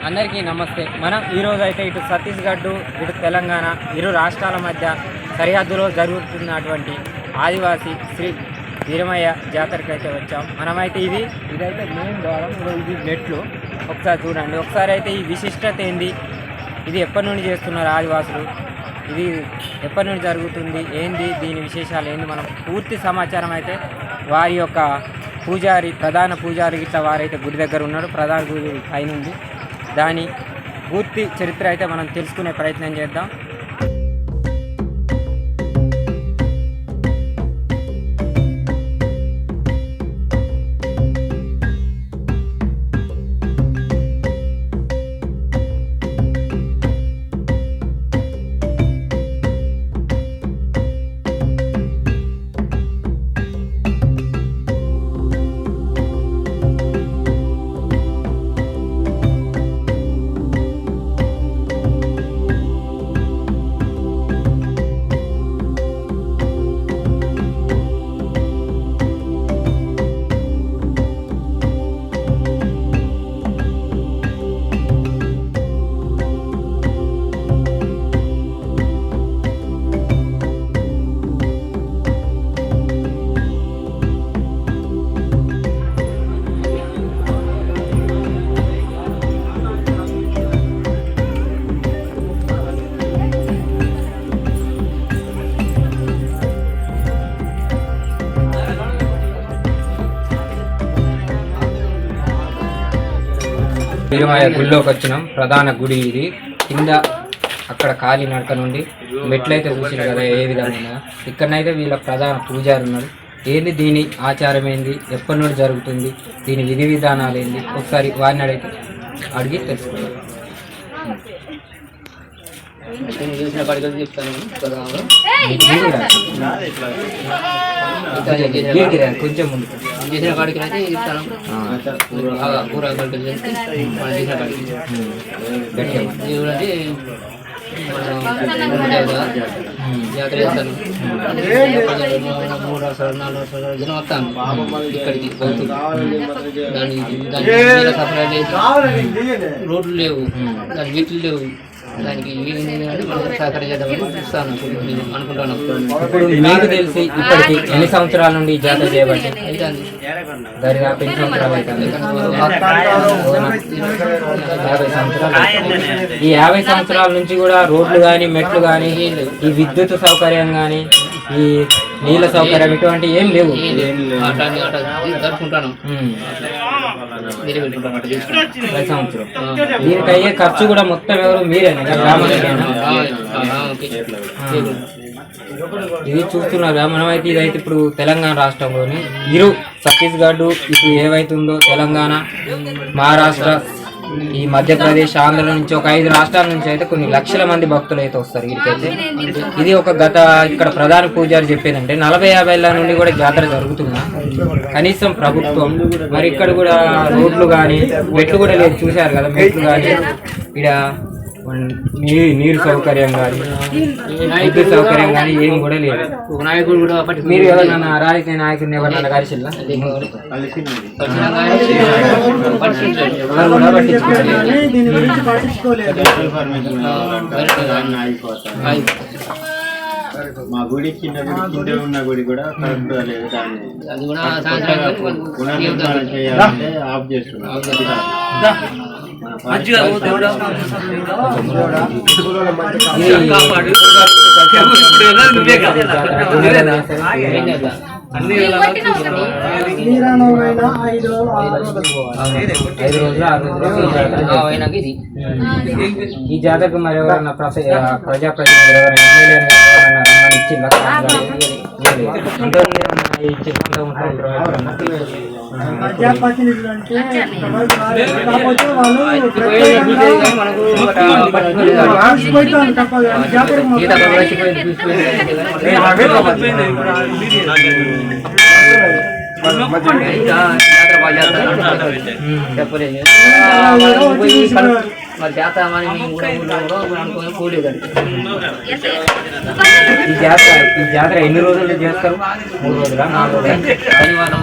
అందరికీ నమస్తే. మనం ఈరోజు అయితే ఇటు ఛత్తీస్గఢ్ ఇటు తెలంగాణ ఇరు రాష్ట్రాల మధ్య సరిహద్దులో జరుగుతున్నటువంటి ఆదివాసీ శ్రీ వీరమయ్య జాతరకి అయితే వచ్చాం. మనమైతే ఇదైతే మెయిన్ ద్వారం, ఇది మెట్లు. ఒకసారి చూడండి. ఒకసారి అయితే ఈ విశిష్టత ఏంది, ఇది ఎప్పటి నుండి చేస్తున్నారు ఆదివాసులు, ఇది ఎప్పటి నుండి జరుగుతుంది, ఏంది దీని విశేషాలు ఏంది, మనం పూర్తి సమాచారం అయితే వారి యొక్క పూజారి, ప్రధాన పూజారి ఇట్లా వారైతే గుడి దగ్గర ఉన్నాడు. ప్రధాన గుడి పైన ఉంది. దాని పూర్తి చరిత్ర అయితే మనం తెలుసుకునే ప్రయత్నం చేద్దాం. వీరమయ్య గుడిలోకి వచ్చినాం. ప్రధాన గుడి ఇది. కింద అక్కడ కాలి నడక నుండి మెట్లయితే చూసినారు కదా ఏ విధంగా. ఇక్కడనైతే వీళ్ళ ప్రధాన పూజారి ఉన్నాడు. ఏంది దీని ఆచారం ఏంది, ఎప్పటి నుండి జరుగుతుంది, దీని విధి విధానాలు ఏంది, ఒకసారి వారిని అడిగి తెలుసుకుందాం. కొంచెం ముందు చేసిన కాడికి అయితే ఇస్తాను. కూరగాయలు చేసి మనం చేసిన కాడికి చూడండి. జాతర చేస్తాను. 3 అవసరాలు 4 అవసరాలు జనం వస్తాను ఇక్కడికి. దాని సఫరా చేసి రోడ్లు లేవు, దాని వీట్లు లేవు. దానికి సహకారం చేద్దామని చూస్తాను అనుకుంటాను. ఇప్పుడు మీకు తెలిసి ఇప్పటికి ఎన్ని సంవత్సరాల నుండి జాతర చేయబట్టి? దరిదాపు ఎన్ని సంవత్సరాలు అవుతుంది? 50 సంవత్సరాలు. ఈ 50 సంవత్సరాల నుంచి కూడా రోడ్లు కానీ, మెట్లు కానీ, ఈ విద్యుత్ సౌకర్యం కానీ, ఈ నీళ్ళ సౌకర్యం ఇటువంటి ఏం లేవు. జరుపుకుంటాను. ప్రతి సంవత్సరం దీనికి అయ్యే ఖర్చు కూడా మొత్తం ఎవరు మీరేనా? ఇది చూస్తున్నారుగా మనమైతే. ఇదైతే ఇప్పుడు తెలంగాణ రాష్ట్రంలోని ఛత్తీస్గఢ్ ఇప్పుడు ఏవైతుందో తెలంగాణ, మహారాష్ట్ర, ఈ మధ్యప్రదేశ్, ఆంధ్ర నుంచి ఒక 5 రాష్ట్రాల నుంచి అయితే కొన్ని లక్షల మంది భక్తులు అయితే వస్తారు వీరికైతే. ఇది ఒక ఇక్కడ ప్రధాన పూజారి చెప్పేదంటే 40-50 ఏళ్ళ నుండి కూడా జాతర జరుగుతున్నా కనీసం ప్రభుత్వం మరి ఇక్కడ కూడా రోడ్లు కానీ, మెట్లు కూడా లేదు. చూశారు కదా మెట్లు కానీ, ఇక్కడ నీరు సౌకర్యం కానీ, విద్యుత్ సౌకర్యం కానీ ఏం కూడా లేదు. నాయకుడు కూడా మీరు ఎవరన్నా రాజకీయ నాయకుడిని ఎవరన్నా కలిసిల్లా? మా గుడి కింద ఉన్న గుడి కూడా కరెక్ట్ లేదు. అది కూడా పునర్నిర్మాణం చేయాలంటే ఆఫ్ చేస్తున్నాం. ఈ జాతరకు మరి ఎవరన్నా ప్రజాప్రతినిధులు ఎవరైనా ఎమ్మెల్యే ప్రజాప్రతినిధులు అంటే జాతర బాగా చేస్తారు. మరి చేస్తామని మేము కూడా ఊళ్ళో కూడా అనుకుని పోలేదండి. ఈ జాతర ఎన్ని రోజులు చేస్తారు? 3 రోజులా 4 రోజులా? శనివారం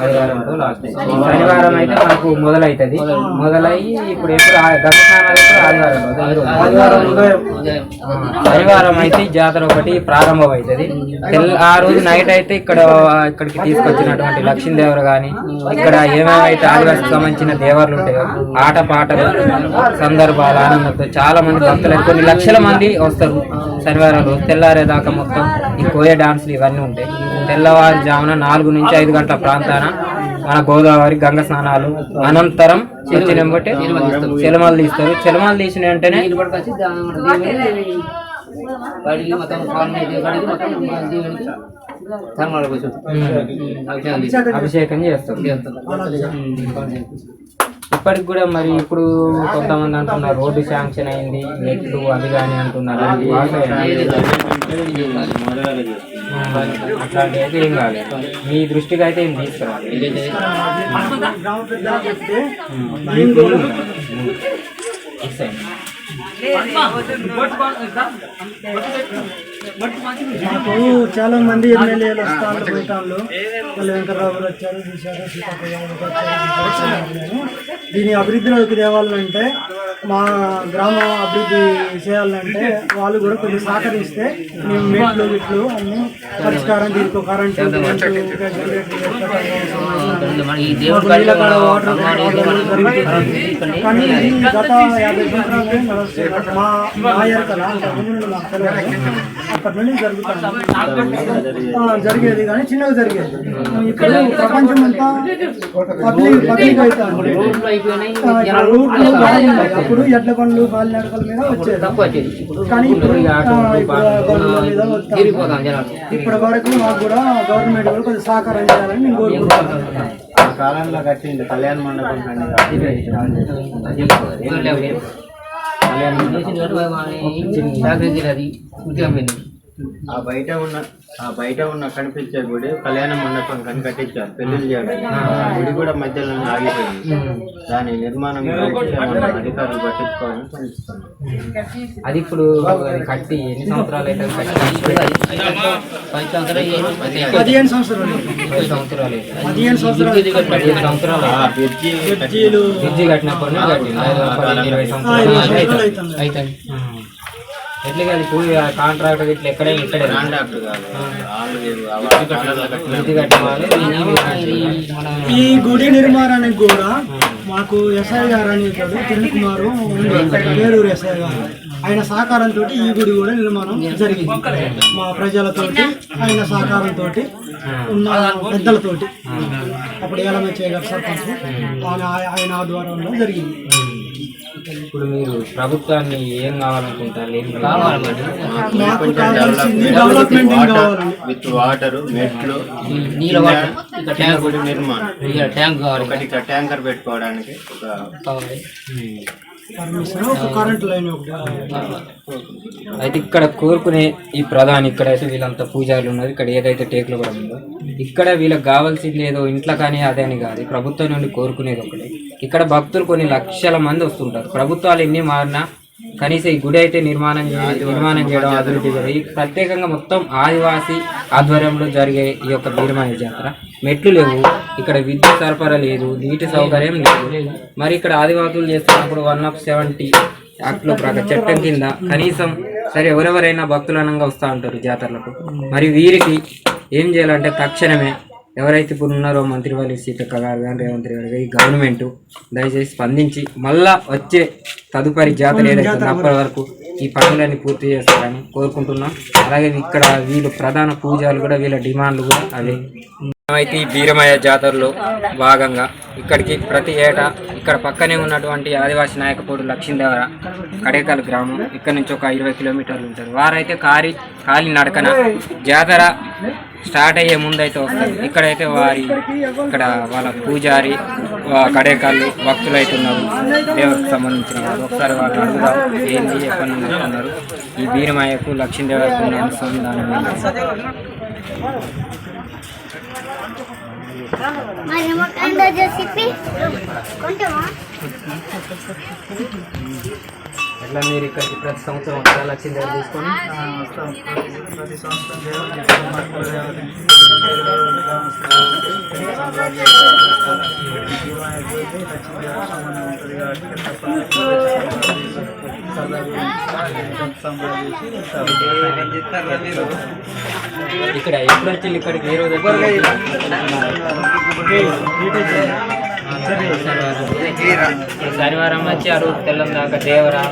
ఆదివారంతో లాస్ట్. శనివారం అయితే మనకు మొదలవుతుంది. మొదలయ్యి ఇప్పుడు ఎప్పుడు గంగస్నానాలు ఎప్పుడు ఆదివారం శనివారం అయితే ఈ జాతర ఒకటి ప్రారంభం అవుతుంది. ఆ రోజు నైట్ అయితే ఇక్కడికి తీసుకొచ్చినటువంటి లక్ష్మీదేవరు కానీ ఇక్కడ ఏమేమైతే ఆదివాసికి సంబంధించిన దేవర్లు ఉంటాయో ఆట పాటలు సందర్భాలు ఆనందంతో చాలా మంది భక్తులు కొన్ని లక్షల మంది వస్తారు శనివారం రోజు. తెల్లారేదాకా మొత్తం ఈ కోయ డాన్సులు ఇవన్నీ ఉంటాయి. తెల్లవారుజామున 4 నుంచి 5 గంటల ప్రాంతాన మన గోదావరి గంగ స్నానాలు అనంతరం వచ్చినబట్టి చెలమలు తీస్తారు. చెలమలు తీసిన వెంటనే అభిషేకం చేస్తారు. ఇప్పటికి కూడా మరి ఇప్పుడు కొంతమంది అంటున్నారు రోడ్డు శాంక్షన్ అయింది నెట్లు అవి కానీ అంటున్నారు. అట్లాంటి అయితే ఏం కాలేదు. మీ దృష్టికి అయితే ఏం తీసుకురావాలి. మాకు చాలా మంది ఎమ్మెల్యేలు వస్తారు బయటలు వెంకటరావు వచ్చారు చూశారు దీని అభివృద్ధిలోకి తేవాలంటే మా గ్రామం అభివృద్ధి చేయాలంటే వాళ్ళు కూడా కొంచెం సహకరిస్తే మేము మెట్లు గిట్లు అన్ని పరిష్కారం దీనికి కరెంటు కానీ గత 50 సంవత్సరాలు నడుస్తుంది మా మాయర్ కదా అప్పటి నుండి జరిగేది కానీ చిన్నగా జరిగేది. ఇప్పుడు ప్రపంచం అంతా పబ్లిక్ అవుతుంది. అప్పుడు ఎడ్ల పనులు కాలినడకల మీద వచ్చేది కానీ ఇప్పుడు బండ్ల మీద వస్తాయి. ఇప్పటి వరకు మాకు కూడా గవర్నమెంట్ కూడా కొంచెం సహకారం చేయాలని నేను కోరుకుంటున్నాను. ఆ కాలంలో కట్టింది కళ్యాణ మండపం ఆ బయట ఉన్న కనిపించే గుడి కళ్యాణ మండపం కని కట్టించారు పెళ్లిళ్ళు చేయడానికి. ఆ గుడి కూడా మధ్యలో ఆగిపోయింది. దాని నిర్మాణం అధికారులు పట్టించుకోవాలని పనిస్తున్నారు. అది ఇప్పుడు కట్టి ఎన్ని సంవత్సరాలు అయితే 15 సంవత్సరాలు బ్రిడ్జి కట్టినప్పుడు 20 సంవత్సరాలు అవుతుంది. ఎట్లా కాదు పోయి కాంట్రాక్టర్ ఇట్లా ఎక్కడైనా ఇక్కడే ఈ గుడి నిర్మాణానికి కూడా మాకు ఎస్ఐ గారు అనేవాడు కిరణ్ కుమార్ వేలూరు ఎస్ఐ గారు ఆయన సహకారంతో ఈ గుడి కూడా నిర్మాణం జరిగింది. మా ప్రజలతోటి ఆయన సహకారంతో ఉన్న పెద్దలతోటి అప్పుడు ఏలమచ్చయ్య గారు సర్పంచ్ ఆయన ఆధ్వర్యంలో జరిగింది. ఇప్పుడు మీరు ప్రభుత్వాన్ని ఏం కావాలనుకుంటారు? విత్ వాటర్ మెట్లు ట్యాంకర్ పెట్టుకోవడానికి అయితే ఇక్కడ కోరుకునే ఈ ప్రధాని ఇక్కడైతే వీళ్ళంతా పూజారులు ఉన్నారు. ఇక్కడ ఏదైతే టేకులు కూడా ఉందో ఇక్కడ వీళ్ళకి కావాల్సింది ఏదో ఇంట్లో కానీ అదే అని కాదు. ప్రభుత్వం నుండి కోరుకునేది ఒకటే. ఇక్కడ భక్తులు కొన్ని లక్షల మంది వస్తుంటారు. ప్రభుత్వాలు ఎన్ని మారినా కనీసం ఈ గుడి అయితే నిర్మాణం చేయడం అభివృద్ధి కూడా ఈ ప్రత్యేకంగా మొత్తం ఆదివాసీ ఆధ్వర్యంలో జరిగే ఈ యొక్క వీరమయ్య జాతర. మెట్లు లేవు, ఇక్కడ విద్యుత్ సరఫరా లేదు, నీటి సౌకర్యం లేదు. మరి ఇక్కడ ఆదివాసులు చేస్తున్నప్పుడు 170 యాక్ట్లో చట్టం కింద కనీసం సరే ఎవరెవరైనా భక్తులనంగా వస్తూ ఉంటారు జాతరలకు. మరి వీరికి ఏం చేయాలంటే తక్షణమే ఎవరైతే ఇప్పుడు ఉన్నారో మంత్రివర్యులు సీతక్క గారు కానీ రేవంత్ రెడ్డి గారు ఈ గవర్నమెంట్ దయచేసి స్పందించి మళ్ళా వచ్చే తదుపరి జాతర ఏదైతే అప్పటి వరకు ఈ పనులన్నీ పూర్తి చేస్తారని కోరుకుంటున్నాం. అలాగే ఇక్కడ వీళ్ళు ప్రధాన పూజలు కూడా వీళ్ళ డిమాండ్లు కూడా అవే. అయితే ఈ వీరమయ్య జాతరలో భాగంగా ఇక్కడికి ప్రతి ఏటా ఇక్కడ పక్కనే ఉన్నటువంటి ఆదివాసీ నాయకపోడు లక్ష్మీదేవర కడేకల్ గ్రామం ఇక్కడ నుంచి ఒక 20 కిలోమీటర్లు ఉంటారు. వారైతే కాలి నడకన జాతర స్టార్ట్ అయ్యే ముందు అయితే వస్తారు. ఇక్కడైతే ఇక్కడ వాళ్ళ పూజారి కడేకాళ్ళు భక్తులు అవుతున్నారు దేవుడికి సంబంధించిన వాళ్ళు. ఒకసారి వాళ్ళు అడుగుదాం ఏంటి ఎప్పటి నుండి వస్తున్నారు ఈ వీరమయ్యకు లక్ష్మీదేవరకు అనుసంధానం. ఎట్లా మీరు ఇక్కడికి ప్రతి సంవత్సరం వస్తారు లక్ష్మీ తీసుకొని ప్రతి సంవత్సరం దేవత ఇక్కడ ఎప్పుడు వచ్చి ఇక్కడికి ఏ రోజు శనివారం వచ్చి ఆ రోజు తెల్లం దాకా దేవరా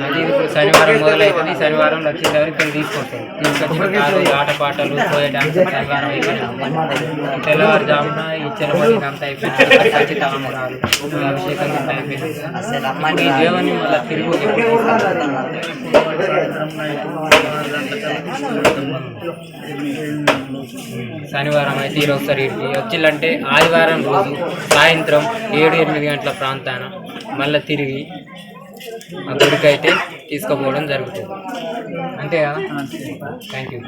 అది ఇప్పుడు శనివారం మొదలవుతుంది. శనివారం లక్ష్మీదేవి ఇక్కడ తీసుకొస్తారు. తీసుకొచ్చి ఆటపాటలు పోయే డాన్స్ శనివారం అయిపోయినాయి. తెల్లవారుజామున ఈ చెరమణి అంతా అయిపోయింది. ఖచ్చితంగా అభిషేకం అంతా అయిపోయింది. ఈ దేవుని మళ్ళీ తిరుగు శనివారం అయితే ఈరోజు ఒకసారి వచ్చిందంటే ఆదివారం రోజు సాయంత్రం 7-8 గంటల ప్రాంతాన మళ్ళీ తిరిగి ఆ గుడికి అయితే తీసుకుపోవడం జరుగుతుంది. అంతే కదా. Thank you.